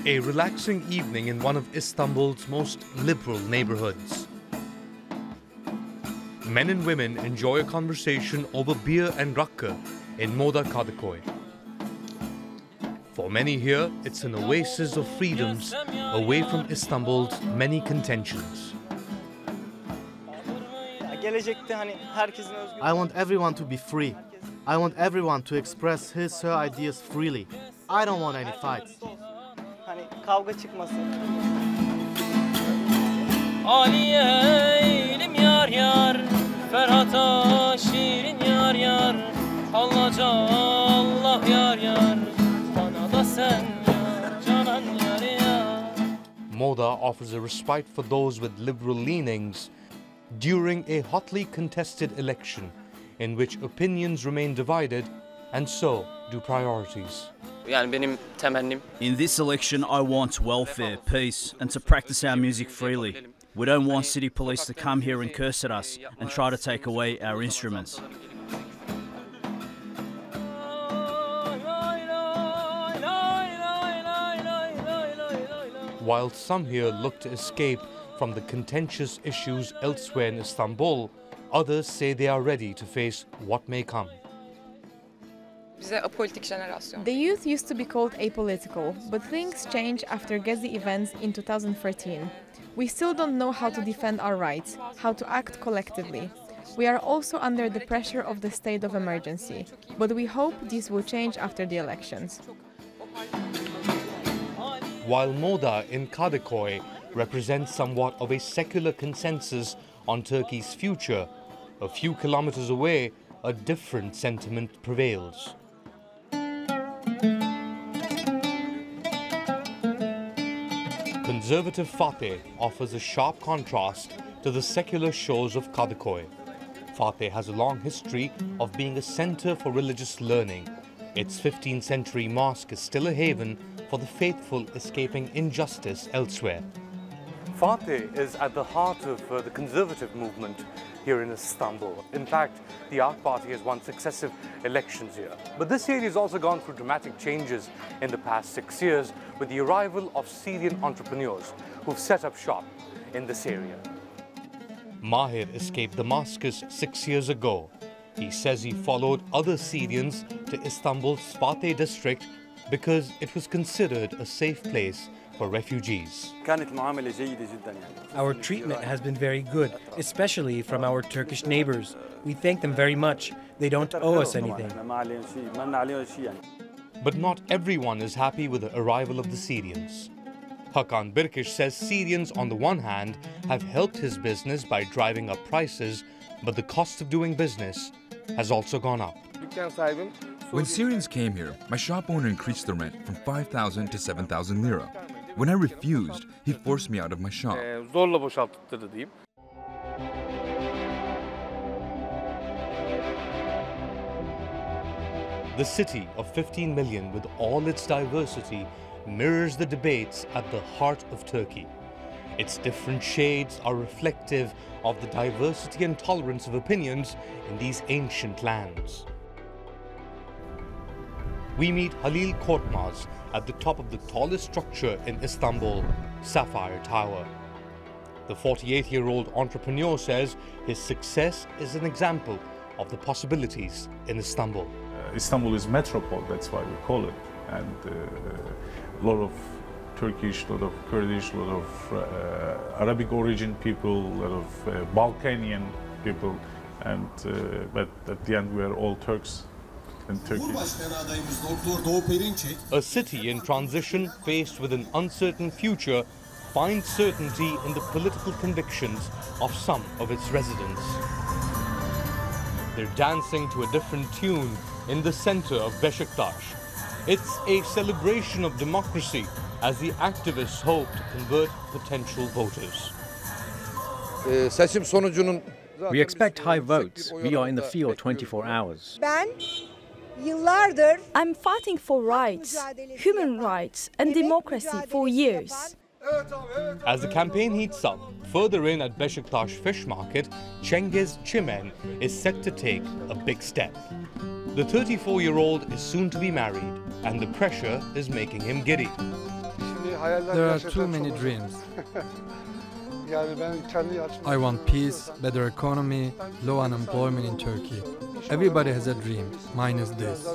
A relaxing evening in one of Istanbul's most liberal neighborhoods. Men and women enjoy a conversation over beer and rakı in Moda Kadıköy. For many here, it's an oasis of freedoms away from Istanbul's many contentions. I want everyone to be free. I want everyone to express his, her ideas freely. I don't want any fights. Moda offers a respite for those with liberal leanings during a hotly contested election in which opinions remain divided and so do priorities. In this election, I want welfare, peace, and to practice our music freely. We don't want city police to come here and curse at us and try to take away our instruments. While some here look to escape from the contentious issues elsewhere in Istanbul, others say they are ready to face what may come. The youth used to be called apolitical, but things changed after Gezi events in 2013. We still don't know how to defend our rights, how to act collectively. We are also under the pressure of the state of emergency, but we hope this will change after the elections. While Moda in Kadıköy represents somewhat of a secular consensus on Turkey's future, a few kilometers away, a different sentiment prevails. Conservative Fatih offers a sharp contrast to the secular shores of Kadıköy. Fatih has a long history of being a center for religious learning. Its 15th century mosque is still a haven for the faithful escaping injustice elsewhere. Fatih is at the heart of the conservative movement here in Istanbul. In fact, the AK Party has won successive elections here. But this area has also gone through dramatic changes in the past 6 years with the arrival of Syrian entrepreneurs who've set up shop in this area. Mahir escaped Damascus 6 years ago. He says he followed other Syrians to Istanbul's Fatih district because it was considered a safe place for refugees. Our treatment has been very good, especially from our Turkish neighbors. We thank them very much. They don't owe us anything. But not everyone is happy with the arrival of the Syrians. Hakan Birkish says Syrians on the one hand have helped his business by driving up prices, but the cost of doing business has also gone up. When Syrians came here, my shop owner increased the rent from 5,000 to 7,000 lira. When I refused, he forced me out of my shop. The city of 15 million with all its diversity mirrors the debates at the heart of Turkey. Its different shades are reflective of the diversity and tolerance of opinions in these ancient lands. We meet Halil Korkmaz at the top of the tallest structure in Istanbul, Sapphire Tower. The 48-year-old entrepreneur says his success is an example of the possibilities in Istanbul. Istanbul is metropole, that's why we call it. And a lot of Turkish, a lot of Kurdish, a lot of Arabic origin people, a lot of Balkanian people, and but at the end we are all Turks. A city in transition faced with an uncertain future finds certainty in the political convictions of some of its residents. They're dancing to a different tune in the center of Beşiktaş. It's a celebration of democracy as the activists hope to convert potential voters. We expect high votes. We are in the field 24 hours. I'm fighting for rights, human rights and democracy for years. As the campaign heats up, further in at Beşiktaş Fish Market, Cengiz Çimen is set to take a big step. The 34-year-old is soon to be married, and the pressure is making him giddy. There are too many dreams. I want peace, better economy, low unemployment in Turkey. Everybody has a dream. Mine is this.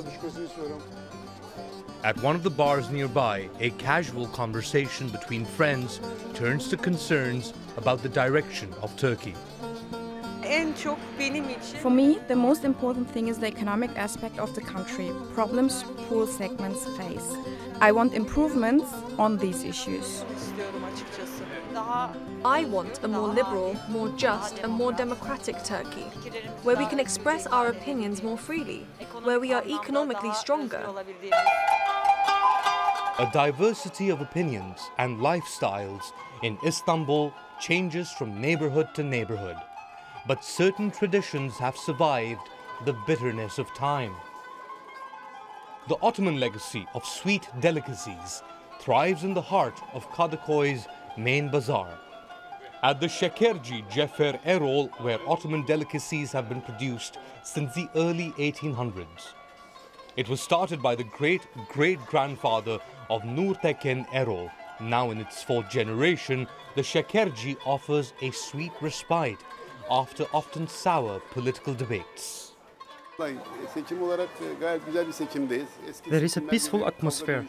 At one of the bars nearby, a casual conversation between friends turns to concerns about the direction of Turkey. For me, the most important thing is the economic aspect of the country, problems poor segments face. I want improvements on these issues. I want a more liberal, more just and more democratic Turkey, where we can express our opinions more freely, where we are economically stronger. A diversity of opinions and lifestyles in Istanbul changes from neighborhood to neighborhood. But certain traditions have survived the bitterness of time. The Ottoman legacy of sweet delicacies thrives in the heart of Kadıköy's main bazaar. At the Şekerci Cefer Erol, where Ottoman delicacies have been produced since the early 1800s. It was started by the great-great-grandfather of Nurtekin Erol. Now in its fourth generation, the Şekerci offers a sweet respite after often sour political debates. There is a peaceful atmosphere.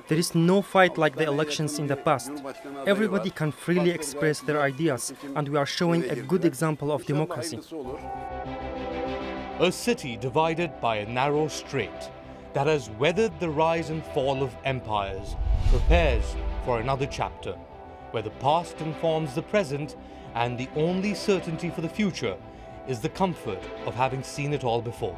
There is no fight like the elections in the past. Everybody can freely express their ideas, and we are showing a good example of democracy. A city divided by a narrow strait that has weathered the rise and fall of empires prepares for another chapter, where the past informs the present and the only certainty for the future is the comfort of having seen it all before.